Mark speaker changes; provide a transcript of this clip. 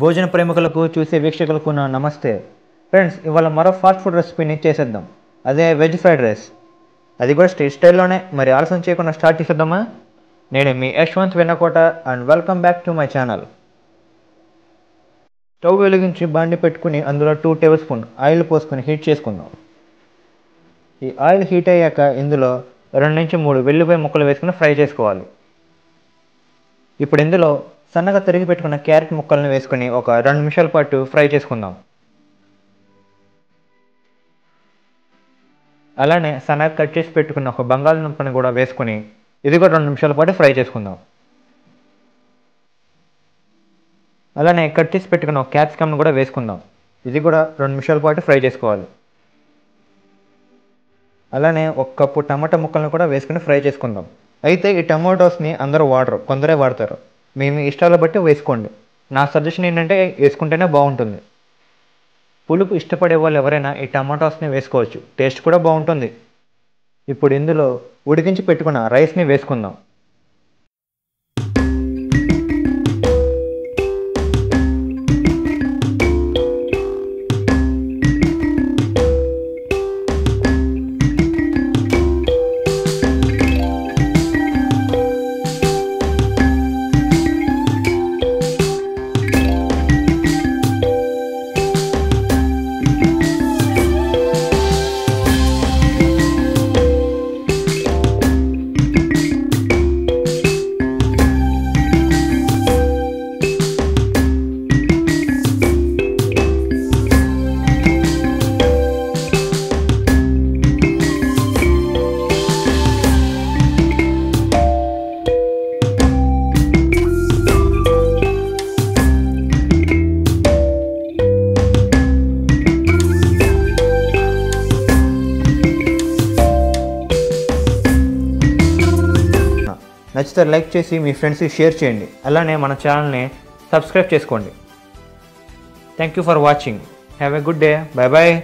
Speaker 1: భోజన ప్రేమికులకు చూసే వీక్షకులకు నా నమస్తే ఫ్రెండ్స్. ఇవాళ మరో ఫాస్ట్ ఫుడ్ రెసిపీని చేసేద్దాం. అదే వెజ్ ఫ్రైడ్ రైస్. అది కూడా స్ట్రీట్ స్టైల్లోనే. మరి ఆలస్యం చేయకుండా స్టార్ట్ చేసేద్దామా? నేను మీ Yashwanth Vennakota and welcome back to my channel. Stove వెలిగించి బాండి పెట్టుకుని అందులో 2 టేబుల్ స్పూన్ ఆయిల్ పోసుకొని హీట్ చేసుకుందాం. ఈ ఆయిల్ హీట్ అయ్యాక ఇందులో 2 నుంచి 3 వెల్లుల్లిపాయ ముక్కలు వేసుకుని ఫ్రై చేసుకోవాలి. ఇప్పుడు ఇందులో సన్నగా తరిగి పెట్టుకున్న క్యారెట్ ముక్కలను వేసుకుని ఒక 2 నిమిషాల పాటు ఫ్రై చేసుకుందాం. అలానే సన్నగా కట్ చేసి పెట్టుకున్న ఒక బంగాళదుంపని కూడా వేసుకుని ఇది కూడా 2 నిమిషాల పాటు ఫ్రై చేసుకుందాం. అలానే కట్ చేసి పెట్టుకున్న ఒక క్యాప్సికమ్ని కూడా వేసుకుందాం. ఇది కూడా 2 నిమిషాల పాటు ఫ్రై చేసుకోవాలి. అలానే 1 కప్పు టమాటా ముక్కలను కూడా వేసుకుని ఫ్రై చేసుకుందాం. అయితే ఈ టమాటోస్ని అందరూ వాడరు, కొందరే వాడతారు. మీ ఇష్టాల బట్టి వేసుకోండి. నా సజెషన్ ఏంటంటే వేసుకుంటేనే బాగుంటుంది. పులుపు ఇష్టపడే వాళ్ళు ఎవరైనా ఈ టమాటోస్ని వేసుకోవచ్చు, టేస్ట్ కూడా బాగుంటుంది. ఇప్పుడు ఇందులో ఉడికించి పెట్టుకున్న రైస్ని వేసుకుందాం. నచ్చితే లైక్ చేసి మీ ఫ్రెండ్స్కి షేర్ చేయండి. అలానే మన ఛానల్ని సబ్స్క్రైబ్ చేసుకోండి. Thank you for watching. Have a good day. Bye bye.